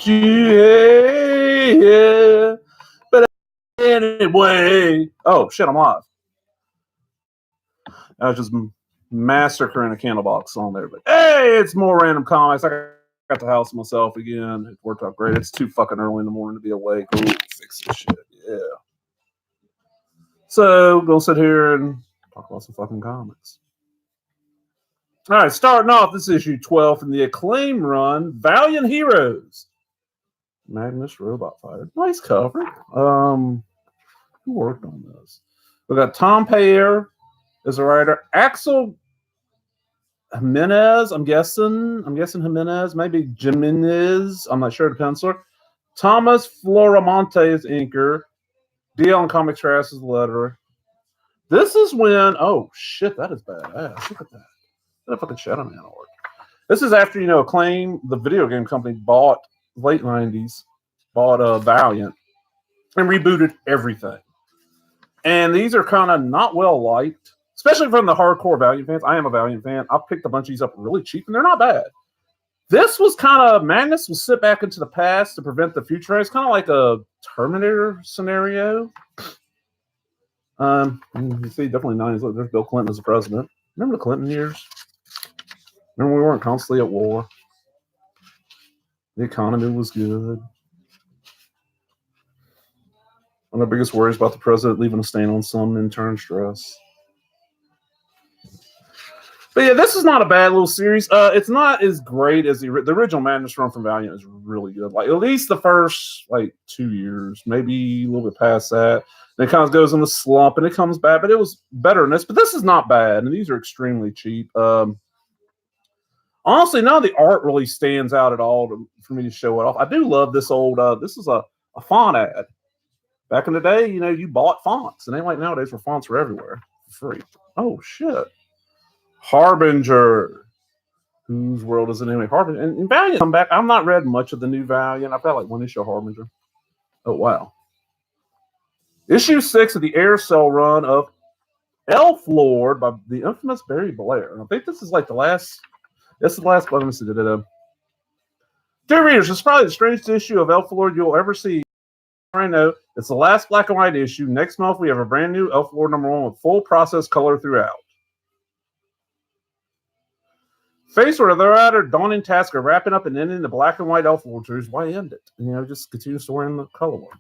Yeah, but anyway. Oh shit, I'm live. I was just massacring a Candlebox on there, but hey, it's more random comics. I got the house myself again. It worked out great. It's too fucking early in the morning to be awake. Ooh, fix this shit. Yeah. So gonna sit here and talk about some fucking comics. All right, starting off this issue 12 from the Acclaim run, Valiant Heroes. Magnus Robot Fighter. Nice cover. Who worked on this? We got Tom Payer as a writer. Axel Jimenez, I'm guessing Jimenez, maybe Jimenez. I'm not sure. The penciler. Thomas Floramonte is inker. DL and Comics Trash is the letterer. This is when, oh shit, that is badass. Look at that. That fucking Shadow Man art. This is after, Acclaim, the video game company, bought late 90s, bought Valiant and rebooted everything. And these are kind of not well liked, especially from the hardcore Valiant fans. I am a Valiant fan. I picked a bunch of these up really cheap, and they're not bad. This was kind of, Magnus will sit back into the past to prevent the future. It's kind of like a Terminator scenario. You see, definitely 90s. Look, there's Bill Clinton as the president. Remember the Clinton years? Remember we weren't constantly at war? The economy was good. One of the biggest worries about the president leaving a stain on some intern's dress. But yeah, this is not a bad little series. It's not as great as the original Madness run from Valiant is really good. Like at least the first 2 years, maybe a little bit past that. Then it kind of goes in the slump and it comes back. But it was better than this. But this is not bad, and these are extremely cheap. Honestly, none of the art really stands out at all for me to show it off. I do love this old. This is a font ad. Back in the day, you bought fonts. And ain't like nowadays where fonts are everywhere for free. Oh, shit. Harbinger. Whose world is it anyway? Harbinger. And Valiant come back. I've not read much of the new Valiant. I've got one issue of Harbinger. Oh, wow. Issue 6 of the Air Cell run of Elf Lord by the infamous Barry Blair. I think this is the last. This is the last one. Let me see. Dear readers, this is probably the strangest issue of Elf Lord you'll ever see. I know it's the last black and white issue. Next month, we have a brand new Elf Lord #1 with full process color throughout. Faced with a rather daunting task of wrapping up and ending the black and white Elf Lord series, why end it? Just continue storying the color one.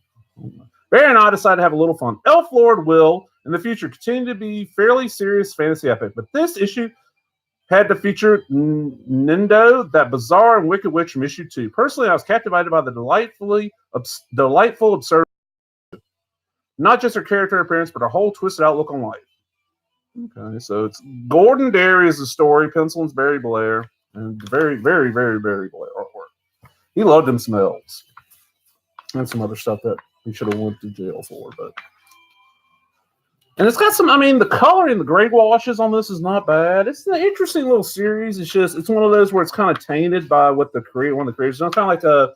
Barry and I decided to have a little fun. Elf Lord will, in the future, continue to be fairly serious fantasy epic, but this issue had to feature Nindo, that bizarre and wicked witch from issue 2. Personally, I was captivated by the delightful absurdity. Not just her character appearance, but her whole twisted outlook on life. Okay, so it's Gordon Derry is the story, penciling's Barry Blair, and very, very, very, very Blair artwork. He loved them smells. And some other stuff that he should have went to jail for, but... And it's got some, the coloring, the gray washes on this is not bad. It's an interesting little series. It's one of those where it's kind of tainted by what one of the creators. It's kind of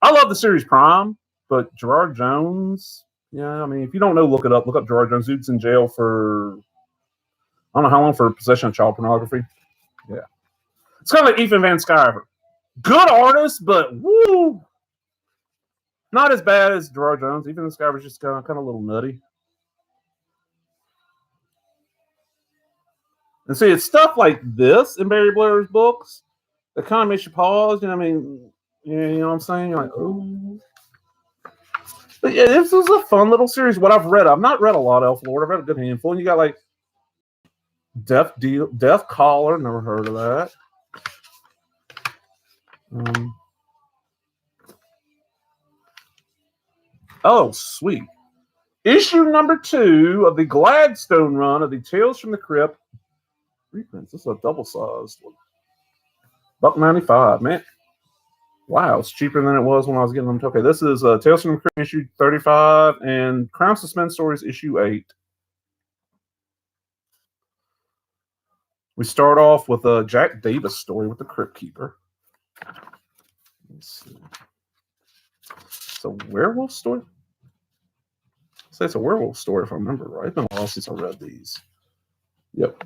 I love the series Prime, but Gerard Jones, if you don't know, look it up. Look up Gerard Jones. Dude's in jail for, I don't know how long, for possession of child pornography. Yeah. It's kind of like Ethan Van Sciver. Good artist, but woo! Not as bad as Gerard Jones. Ethan Van Sciver's just kind of a little nutty. And see, it's stuff like this in Barry Blair's books that kind of makes you pause. You know what I'm saying? You're like, oh. But yeah, this is a fun little series. What I've read, I've not read a lot of Elf Lord. I've read a good handful. And you got Death Collar. Never heard of that. Oh, sweet. Issue number 2 of the Gladstone run of the Tales from the Crypt reprints. This is a double-sized one. $1.95, man. Wow, it's cheaper than it was when I was getting them. Okay, this is Tales from the Crypt issue 35 and Crime Suspense Stories issue 8. We start off with a Jack Davis story with the Crypt Keeper. Let's see. It's a werewolf story? I'd say it's a werewolf story if I remember right. It's been a while since I read these. Yep.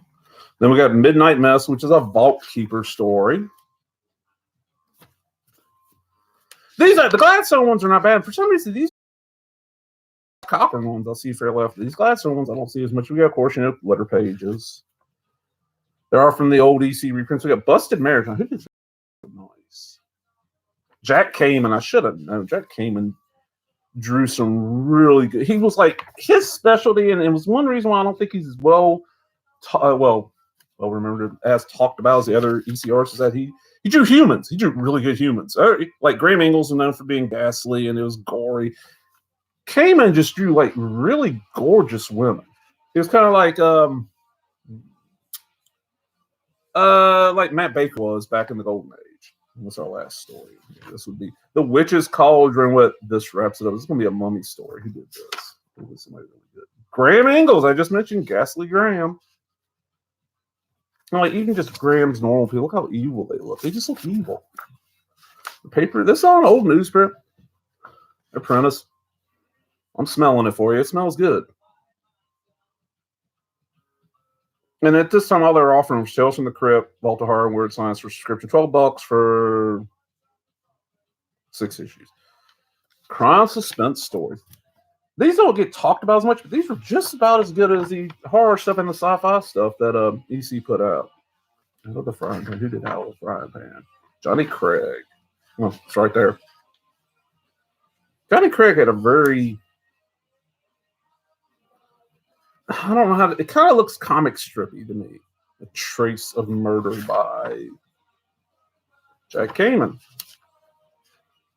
Then we got Midnight Mess, which is a Vault Keeper story. These are the Gladstone ones are not bad. For some reason, these copper ones I'll see fairly often. These Gladstone ones I don't see as much. We got, of course, letter pages. There are from the old EC reprints. We got Busted Marriage. Now, who did that? Nice. Jack Kamen. I should have known. Jack Kamen drew some really good. He was like his specialty, and it was one reason why I don't think he's as well remembered as talked about as the other EC artists, is that he drew humans. He drew really good humans. Like Graham Ingles was known for being ghastly and it was gory. Kamen just drew like really gorgeous women. It was kind of like Matt Baker was back in the Golden Age. What's our last story? This would be The Witch's Cauldron. What this wraps it up. It's going to be a mummy story. Who did this? It was somebody really good. Graham Ingles. I just mentioned Ghastly Graham. Like even just Graham's normal people. Look how evil they look. They just look evil. The paper. This is on old newsprint. Apprentice. I'm smelling it for you. It smells good. And at this time, all they're offering was Tales from the Crypt, Vault of Horror, and Weird Science for subscription. $12 for 6 issues. Crime suspense stories. These don't get talked about as much, but these were just about as good as the horror stuff and the sci-fi stuff that EC put out. I love the frying pan. Who did Howl the Frying Pan? Johnny Craig. Oh, it's right there. Johnny Craig had a very... I don't know how to... It kind of looks comic strippy to me. A Trace of Murder by Jack Kamen.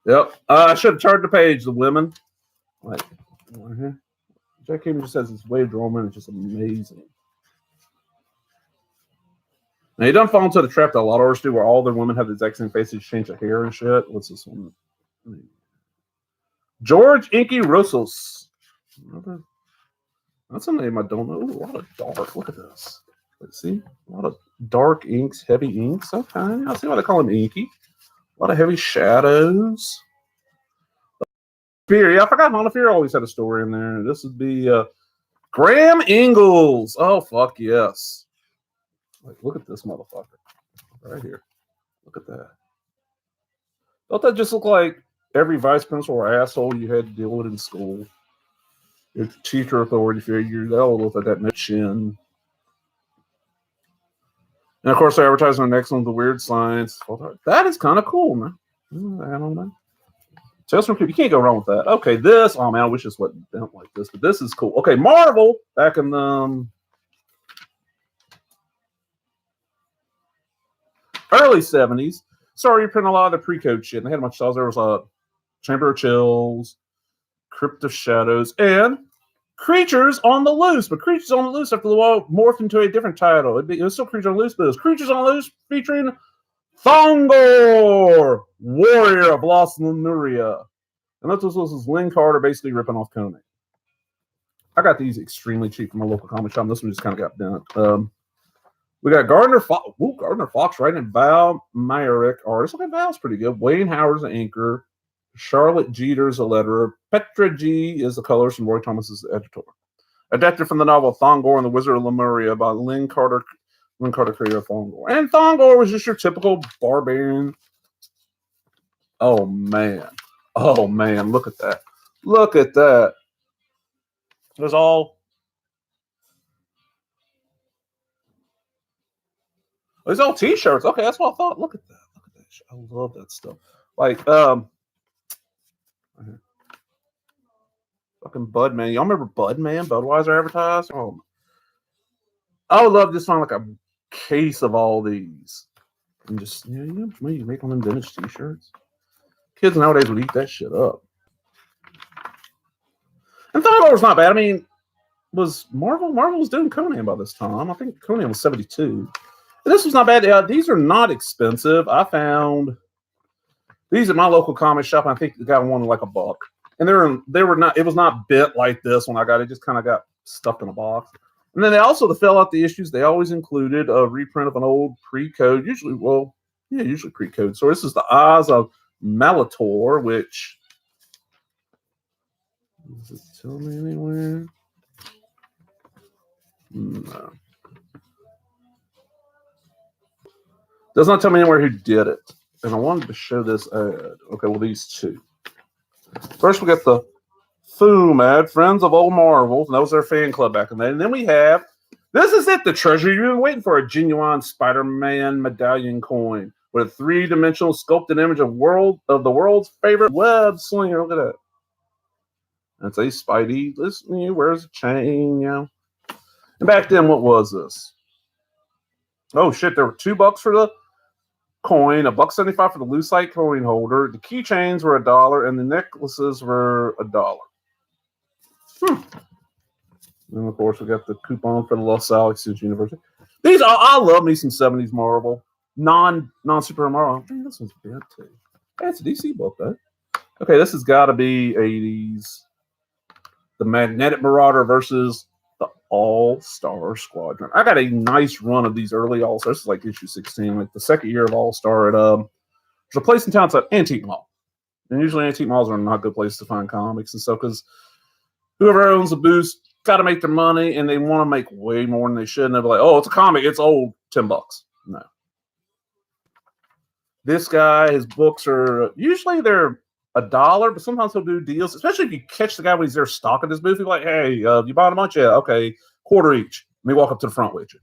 Yep. I should have turned the page. The women. Like... Jack Kamen just has this way of drawing women. It's just amazing. Now, he doesn't fall into the trap that a lot of artists do where all their women have the exact same faces, change their hair and shit. What's this one? George Inky Rossos. That's a name I don't know. Ooh, a lot of dark. Look at this. Let's see. A lot of dark inks, heavy inks. Okay. I see why they call him Inky. A lot of heavy shadows. Fear. Yeah, I forgot Hana Fear always had a story in there. This would be Graham Ingles. Oh, fuck yes. Like, look at this motherfucker. Right here. Look at that. Don't that just look like every vice principal or asshole you had to deal with in school? Your teacher authority figure. They all look like that chin. And of course, they're advertising the next one, The Weird Science. That is kind of cool, man. I don't know. You can't go wrong with that. Okay, this. Oh man, I wish this wasn't bent like this, but this is cool. Okay, Marvel back in the early 70s started reprinting a lot of the pre-code shit. And they had a bunch of styles. There was Chamber of Chills, Crypt of Shadows, and Creatures on the Loose. But Creatures on the Loose after the while morphed into a different title. It was still Creatures on the Loose, but it was Creatures on the Loose featuring Thongor, Warrior of Lost Lemuria. And this was Lynn Carter basically ripping off Conan. I got these extremely cheap from my local comic shop. This one just kind of got bent. We got Gardner Fox. Gardner Fox writing it. Val Myrick artist. Okay, Val's pretty good. Wayne Howard's the inker. Charlotte Jeter's a letterer. Petra G is the colorist, and Roy Thomas is the editor. Adapted from the novel Thongor and the Wizard of Lemuria by Lynn Carter. Lynn Carter creator of Thongor. And Thongor was just your typical barbarian. Oh man. Oh man, look at that. Look at that. It was all... It's all t-shirts. Okay, that's what I thought. Look at that. Look at that shit. I love that stuff. Like, fucking Budman. Y'all remember Budman? Budweiser advertised? Oh, I would love to just find like a case of all these. And just, you make one of them vintage t-shirts. Kids nowadays would eat that shit up. And Thongor was not bad. I mean, was Marvel was doing Conan by this time. I think Conan was 72. And this was not bad. These are not expensive. I found these at my local comic shop. And I think the guy wanted like $1. And they were not. It was not bent like this when I got it. Just kind of got stuffed in a box. And then to fill out the issues, they always included a reprint of an old pre-code. Usually pre-code. So this is the Eyes of Malator, which does it tell me anywhere? No. Does not tell me anywhere who did it. and I wanted to show this ad. Okay, well, these two. First, we got the Foom ad, Friends of Old Marvel. That was their fan club back in the day. And then we have, this is it, the treasure you've been waiting for, a genuine Spider-Man medallion coin with a three-dimensional sculpted image of the world's favorite web slinger. Look at that. That's a Spidey. Listen, he wears a chain, you know. And back then, what was this? Oh, shit, there were $2 for the coin, $1.75 for the lucite coin holder. The keychains were $1, and the necklaces were $1. And of course, we got the coupon for the Los Al University. These I love me some 70s Marvel, non-Super Marvel. Man, this one's bad too. Hey, it's a DC book though. Okay, this has got to be 80s. The Magnetic Marauder versus the All-Star Squadron. I got a nice run of these early All-Stars. This is like issue 16, like the second year of All-Star at there's a place in town called Antique Mall. And usually antique malls are not a good place to find comics and stuff because whoever owns the booth got to make their money and they want to make way more than they should. And they're like, oh, it's a comic. It's old. $10. No. This guy, his books are usually they're $1, but sometimes he'll do deals, especially if you catch the guy when he's there stocking his booth. He's like, hey, you bought a bunch? Yeah, okay, quarter each. Let me walk up to the front with you.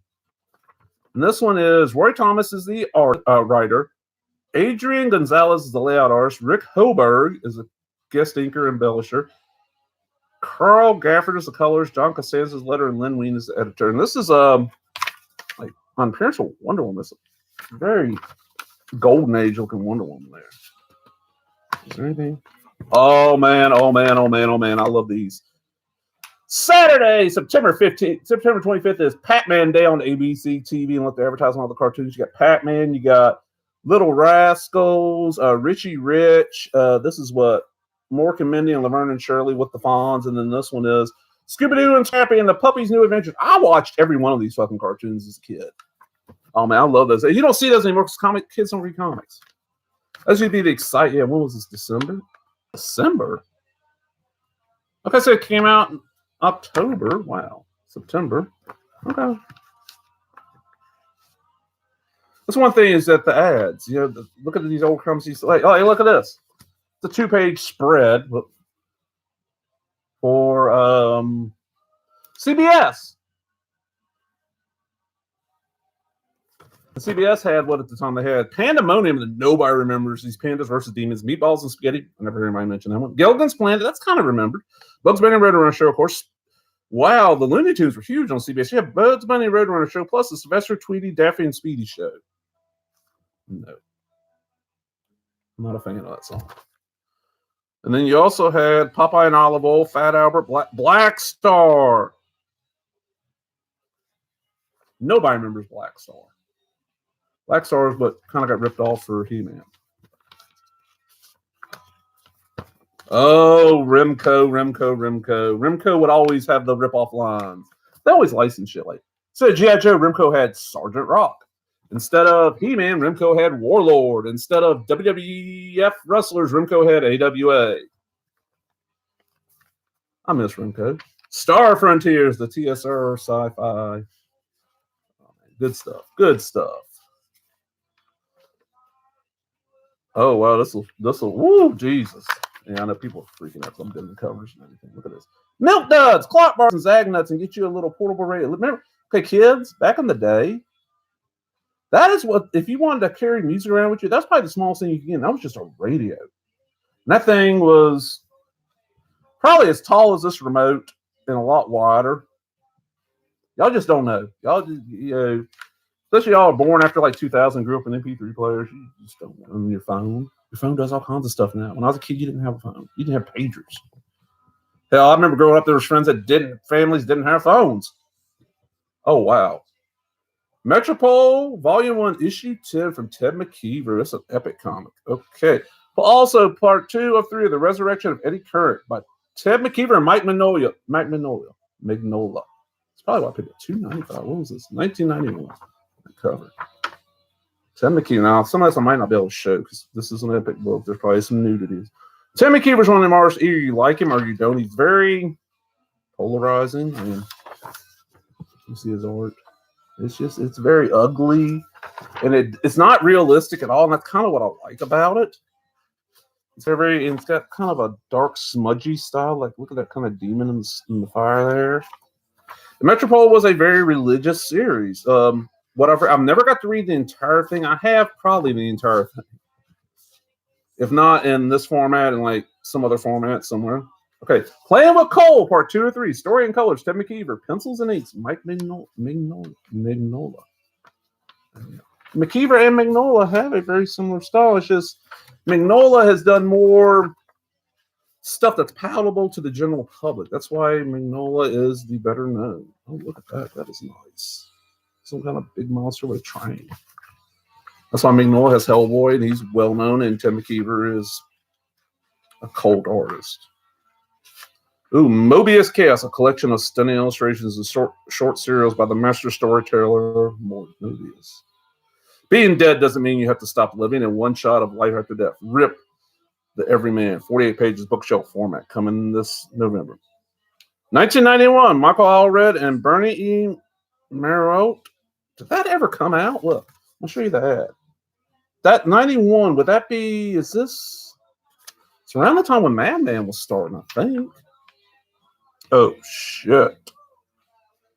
And this one is Roy Thomas is the writer. Adrian Gonzalez is the layout artist. Rick Hoberg is a guest inker and embellisher. Carl Gafford is the colors. John Costanza is the letter, and Lynn Wein is the editor. And this is like on appearance of Wonder Woman. It's a very golden age looking Wonder Woman there. Is there anything? Oh man, oh man, oh man, oh man. I love these. Saturday, September 25th is Pac-Man Day on ABC TV and let the advertising all the cartoons. You got Pac-Man, you got Little Rascals, Richie Rich. This is what Mork and Mindy and Laverne and Shirley with the Fonz, and then this one is Scooby-Doo and Scrappy and the Puppy's New Adventures. I watched every one of these fucking cartoons as a kid. Oh man, I love those. You don't see those anymore because kids don't read comics. That should be the exciting. Yeah, when was this? December? Okay, so it came out in October. Wow. September. Okay. That's one thing is that the ads, you know, look at these old companies. Like, oh, hey, look at this. It's a 2-page spread for CBS. The CBS had what at the time they had Pandemonium that nobody remembers. These Pandas versus Demons, Meatballs and Spaghetti. I never heard anybody mention that one. Gilligan's Planet, that's kind of remembered. Bugs Bunny and Roadrunner Show, of course. Wow, the Looney Tunes were huge on CBS. You have Bugs Bunny and Roadrunner Show plus the Sylvester, Tweety, Daffy, and Speedy Show. No. I'm not a fan of that song. And then you also had Popeye and Olive Oil, Fat Albert, Black Star. Nobody remembers Black Star. Black Star is what kind of got ripped off for He-Man. Oh, Remco. Remco would always have the rip-off lines. They always license shit like. So G.I. Joe, Remco had Sergeant Rock. Instead of He-Man, Remco had Warlord. Instead of WWF wrestlers, Remco had AWA. I miss Remco. Star Frontiers, the TSR sci-fi. Oh, good stuff. Good stuff. Oh wow, this will woo Jesus. Yeah, I know people are freaking out. I'm doing the covers and everything. Look at this. Milk Duds, Clock Bars, and Zag Nuts, and get you a little portable radio. Remember, okay, kids, back in the day, that is what, if you wanted to carry music around with you, that's probably the smallest thing you can get. That was just a radio. And that thing was probably as tall as this remote and a lot wider. Y'all just don't know. Y'all just, you know, especially y'all are born after like 2000, grew up in MP3 players. You just don't know. And your phone does all kinds of stuff now. When I was a kid, you didn't have a phone. You didn't have pagers. Hell, I remember growing up, there was friends that families didn't have phones. Oh, wow. Metropole, Volume 1, Issue 10 from Ted McKeever. That's an epic comic. Okay. But also, Part 2 of 3 of The Resurrection of Eddie Current by Ted McKeever and Mike Mignola. It's probably why I picked it. $2.95. What was this? 1991. Cover. Ted McKeever. Now, some of this I might not be able to show because this is an epic book. There's probably some nudities. Ted McKeever's one of them artists. Either you like him or you don't. He's very polarizing. I mean, you see his art. It's very ugly, and it's not realistic at all. And that's kind of what I like about it. It's got kind of a dark, smudgy style. Like, look at that kind of demon in the fire there. The Metropole was a very religious series. I've never got to read the entire thing. I have probably the entire thing, if not in this format, in like some other format somewhere. Okay, Playing with Coal, Part 2 or 3. Story and colors, Ted McKeever. Pencils and inks, Mike Mignola. McKeever and Mignola have a very similar style. It's just Mignola has done more stuff that's palatable to the general public. That's why Mignola is the better known. Oh, look at that. That is nice. Some kind of big monster with a train. That's why Mignola has Hellboy, and he's well known, and Ted McKeever is a cult artist. Ooh, Mobius Chaos, a collection of stunning illustrations and short serials by the master storyteller Mobius. Being dead doesn't mean you have to stop living. In one shot of life after death. Rip the Everyman, 48 pages, bookshelf format, coming this November. 1991, Michael Allred and Bernie E. Marot. Did that ever come out? Look, I'll show you the ad. That 91, would that be, it's around the time when Madman was starting, I think. Oh, shit.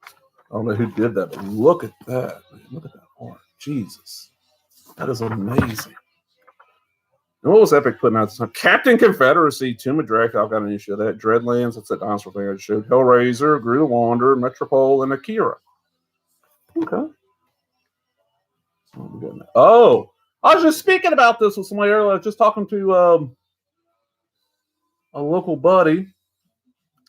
I don't know who did that, but look at that. Man. Look at that art. Jesus. That is amazing. And what was Epic putting out this time? Captain Confederacy, Tomb of Dracula. I've got an issue of that. Dreadlands, that's that dinosaur thing I just showed. Hellraiser, Grew the Wanderer, Metropole, and Akira. Okay. Oh, I was just speaking about this with somebody earlier. I was just talking to a local buddy.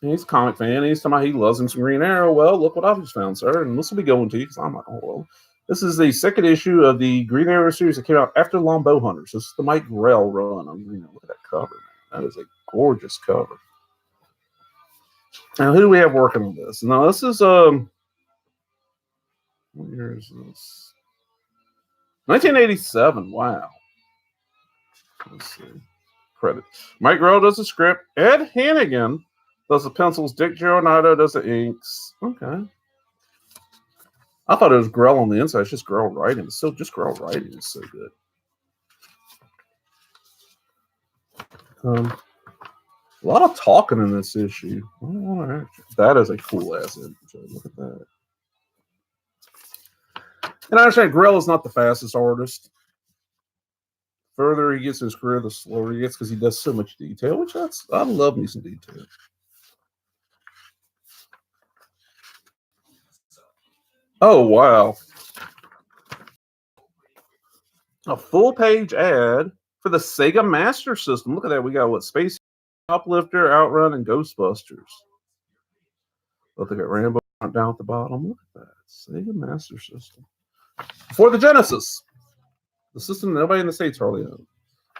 He's a comic fan. He's talking about he loves him some Green Arrow. Well, look what I've just found, sir. And this will be going to you because I'm like, oh, well. This is the second issue of the Green Arrow series that came out after Long Bow Hunters. This is the Mike Grell run on Green Arrow. Look at that cover, man. That is a gorgeous cover. Now, who do we have working on this? Now, this is what year is this? 1987. Wow. Let's see. Credits. Mike Grell does the script. Ed Hannigan does the pencils. Dick Giordano does the inks. Okay. I thought it was Grell on the inside. It's just Grell writing. It's still just Grell writing. It's so good. A lot of talking in this issue. That is a cool ass image. Look at that. And I understand Grell is not the fastest artist. The further he gets in his career, the slower he gets because he does so much detail, which I love me some detail. Oh, wow. A full-page ad for the Sega Master System. Look at that. We got what? Space Uplifter, Outrun, and Ghostbusters. Look at Rambo down at the bottom. Look at that. Sega Master System. For the Genesis. The system nobody in the States hardly owns.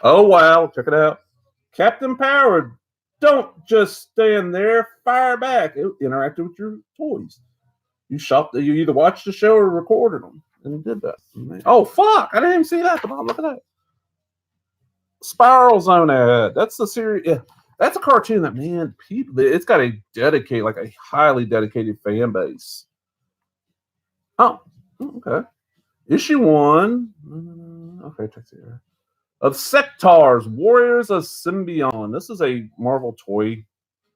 Oh, wow. Check it out. Captain Power. Don't just stand there. Fire back. It interacted with your toys. You either watched the show or recorded them, and you did that. Oh fuck! I didn't even see that. Come on, look at that. Spiral Zone ad. That's the series. Yeah, that's a cartoon that it's got a highly dedicated fan base. Oh, okay. Issue 1. Okay, check it out. Of Sectars, Warriors of Symbion. This is a Marvel toy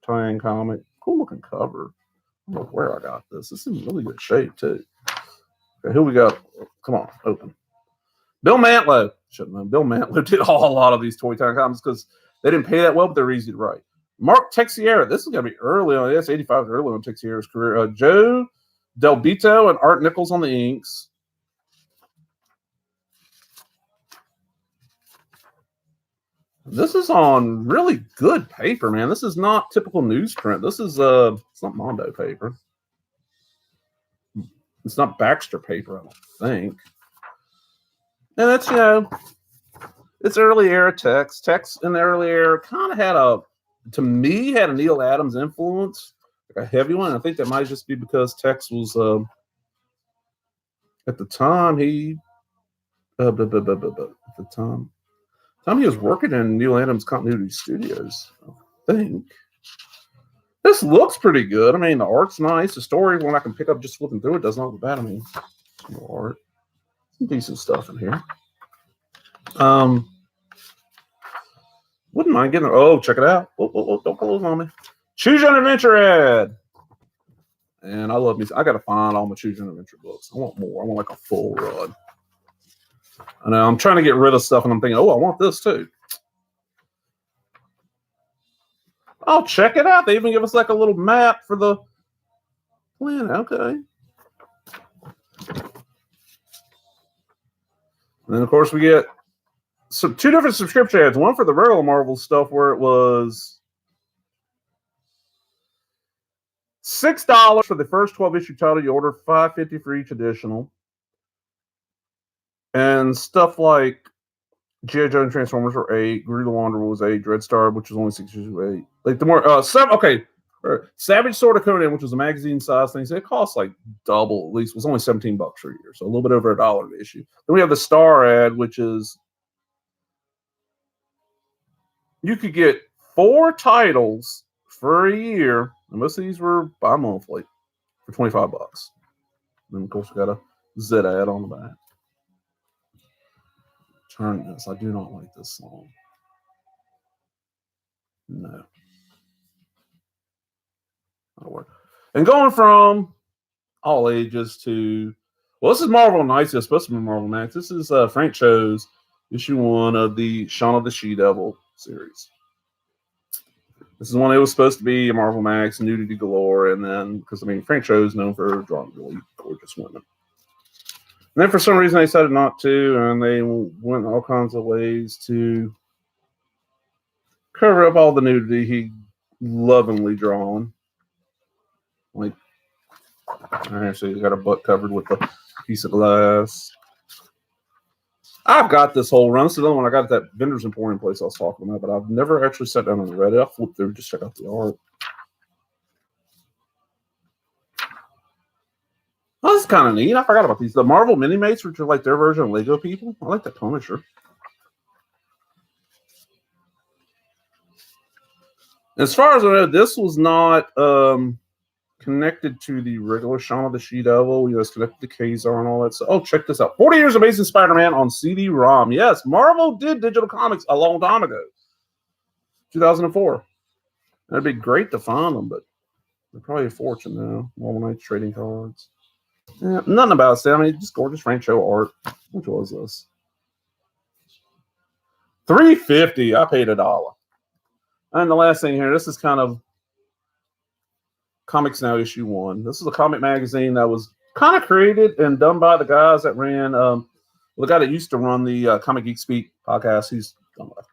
tie-in comic. Cool looking cover. I don't know where I got this. This is in really good shape, too. Okay, who we got? Come on, open. Bill Mantlo. Shouldn't know. Bill Mantlo did a lot of these toy time comics because they didn't pay that well, but they're easy to write. Mark Texiera. This is going to be early on. Yes, 85 is early on Texiera's career. Joe Del Vito and Art Nichols on the inks. This is on really good paper, man. This is not typical newsprint. This is it's not Mondo paper. It's not Baxter paper, I don't think. And that's, it's early era text. Text in the early era kind of had a Neil Adams influence, like a heavy one. I think that might just be because Tex was at the time he he was working in Neil Adams Continuity Studios, I think. This looks pretty good. I mean, the art's nice. The story, when I can pick up just flipping through it, doesn't look bad. I mean, Some more art. Some decent stuff in here. Wouldn't mind getting. Oh, check it out. Don't close on me. Choose Your Own Adventure ad. And I love me. I got to find all my Choose Your Own Adventure books. I want more. I want like a full run. I know I'm trying to get rid of stuff, and I'm thinking, oh, I want this too. Oh, check it out. They even give us like a little map for the planet. Okay. And then, of course, we get two different subscription ads. One for the regular Marvel stuff where it was $6 for the first 12-issue title. You order $5.50 for each additional. And stuff like G.I. Joe and Transformers were $8. Guru the Wanderer was $8. Dreadstar, which was only 6 issues, was $8. Like the more Savage Sword of Conan, which was a magazine size thing, so it cost like double, at least it was only $17 a year, so a little bit over $1 an issue. Then we have the Star ad, which is you could get 4 titles for a year, and most of these were bi-monthly for $25. And then of course we got a Z ad on the back. Turn this. I do not like this song. No. That'll work. And going from all ages to, well, this is Marvel Knights. It's supposed to be Marvel Max. This is Frank Cho's issue 1 of the Shaun of the She-Devil series. This is one that was supposed to be a Marvel Max, nudity galore, and then, because, I mean, Frank Cho is known for drawing really gorgeous women. And then for some reason they decided not to, and they went all kinds of ways to cover up all the nudity he lovingly drawn. Like, actually, he's got a butt covered with a piece of glass. I've got this whole run. This is another one I got at that Vendors Emporium place I was talking about, but I've never actually sat down and read it. I'll flip through, just check out the art. Oh, this is kind of neat. I forgot about these. The Marvel Mini-Mates, which are like their version of Lego people. I like that Punisher. As far as I know, this was not connected to the regular Shaun of the She-Devil. It was connected to Kazar and all that. So, oh, check this out. 40 Years Amazing Spider-Man on CD-ROM. Yes, Marvel did digital comics a long time ago. 2004. That'd be great to find them, but they're probably a fortune now. Marvel Knights trading cards. Yeah, nothing about it. I mean, just gorgeous Frank Cho art. Which was this? $3.50. I paid $1. And the last thing here, this is kind of Comics Now issue 1. This is a comic magazine that was kind of created and done by the guys that ran, the guy that used to run the Comic Geek Speak podcast. He's done with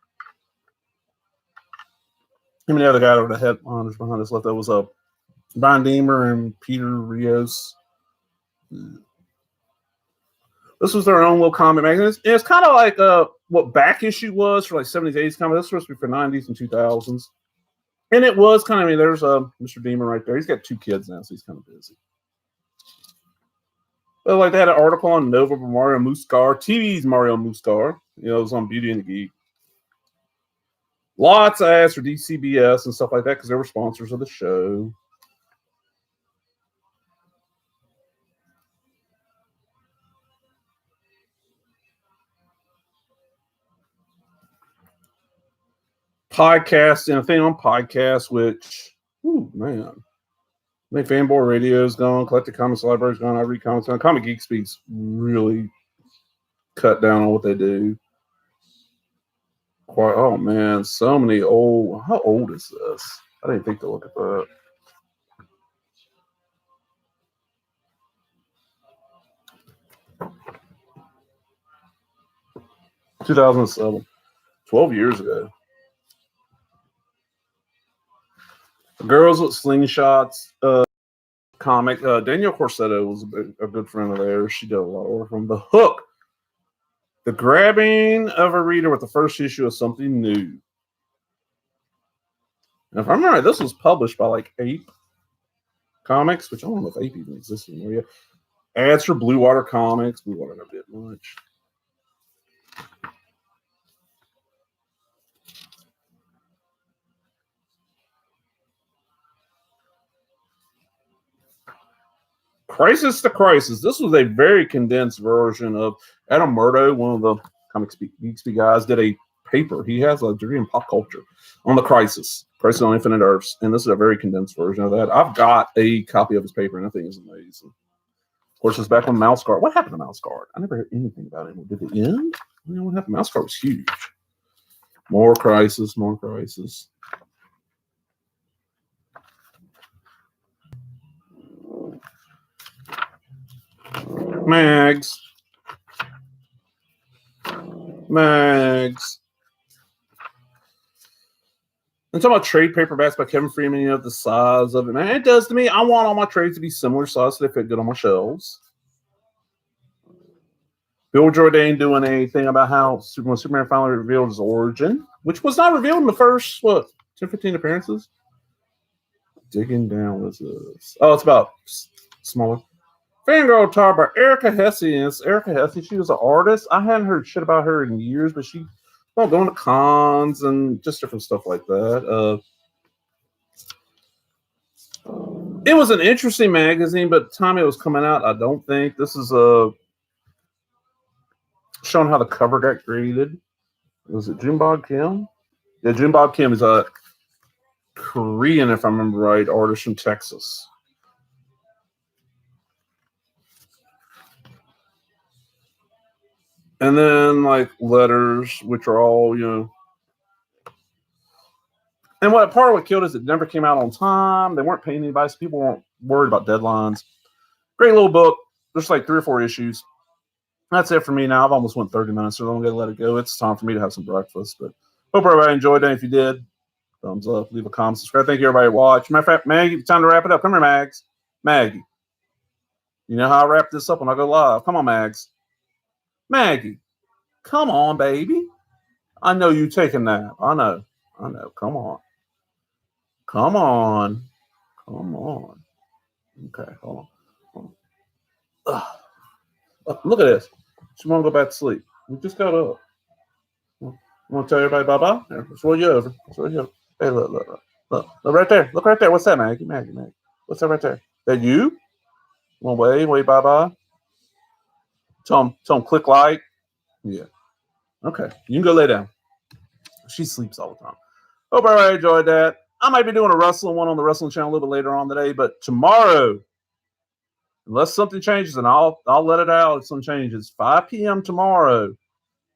him and the other guy that were the headliners behind this left. That was Brian Deemer and Peter Rios. This was their own little comic magazine. It's kind of like what Back Issue was for like 70s, 80s comics. This was supposed to be for 90s and 2000s. And it was kind of, I mean, there's Mr. Deemer right there. He's got 2 kids now, so he's kind of busy. But like they had an article on Nova for Mario Muscar, TV's Mario Muscar. You know, it was on Beauty and the Geek. Lots of ads for DCBS and stuff like that because they were sponsors of the show. Podcast and a thing on podcast, which, ooh, man. I think Fanboy Radio's gone, Collected Comics Library's gone, I read comics on Comic Geek Speaks really cut down on what they do. Quite, oh man, so many old. How old is this? I didn't think to look at that. – 2007, 12 years ago. Girls with Slingshots comic. Danielle Corsetto was a good friend of theirs. She did a lot of work on The Hook. The grabbing of a reader with the first issue of something new. And if I remember right, this was published by like Ape Comics, which I don't know if Ape even exists anymore yet. Ads for Blue Water Comics. Blue Water never did much. Crisis to Crisis. This was a very condensed version of Adam Murdo, one of the Comic Speak guys, did a paper. He has a degree in pop culture on the Crisis on Infinite Earths, and this is a very condensed version of that. I've got a copy of his paper, and I think it's amazing. Of course, it's back on Mouse Guard. What happened to Mouse Guard? I never heard anything about it. Did it end? You know what happened? Mouse Guard was huge. More Crisis, more Crisis. Mags. I'm talking about trade paperbacks by Kevin Freeman, you know, the size of it. Man, it does to me. I want all my trades to be similar size so they fit good on my shelves. Bill Jordan doing a thing about how Superman finally revealed his origin, which was not revealed in the first, 10, 15 appearances? Digging down, what's this? Oh, it's about smaller. Fangirl Tar by Erica Hesse. And it's Erica Hesse. She was an artist. I hadn't heard shit about her in years, but she going to cons and just different stuff like that. It was an interesting magazine, but the time it was coming out, I don't think this is showing how the cover got created. Was it Junebog Kim? Yeah, Junebog Kim is a Korean, if I remember right, artist from Texas. And then, like, letters, which are all, you know. And part of what killed is it never came out on time. They weren't paying anybody, so people weren't worried about deadlines. Great little book. There's like 3 or 4 issues. That's it for me now. I've almost went 30 minutes, so I'm going to let it go. It's time for me to have some breakfast. But hope everybody enjoyed it. If you did, thumbs up, leave a comment, subscribe. Thank you, everybody, for watching. Matter of fact, Maggie, it's time to wrap it up. Come here, Mags. Maggie. You know how I wrap this up when I go live. Come on, Mags. Maggie. Come on, baby. I know you take a nap. I know. Come on. Come on. Okay, hold on. Look at this. She want to go back to sleep. We just got up. I want to tell everybody bye-bye? Here, let's roll you over. Hey, look. Look right there. Look right there. What's that, Maggie? What's that right there? That you? Want to wave bye-bye? Tell him click like. Yeah. Okay. You can go lay down. She sleeps all the time. Hope everybody enjoyed that. I might be doing a wrestling one on the wrestling channel a little bit later on today, but tomorrow, unless something changes, and I'll let it out if something changes. 5 p.m. tomorrow.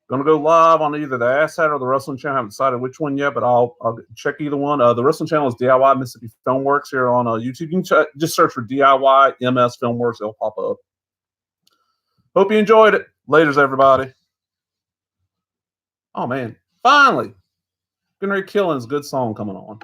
Going to go live on either the Asshat or the Wrestling Channel. I haven't decided which one yet, but I'll check either one. The Wrestling Channel is DIY Mississippi Filmworks here on YouTube. You can just search for DIY MS Filmworks. It'll pop up. Hope you enjoyed it. Laters, everybody. Oh, man. Finally. Good Killing's good song coming on.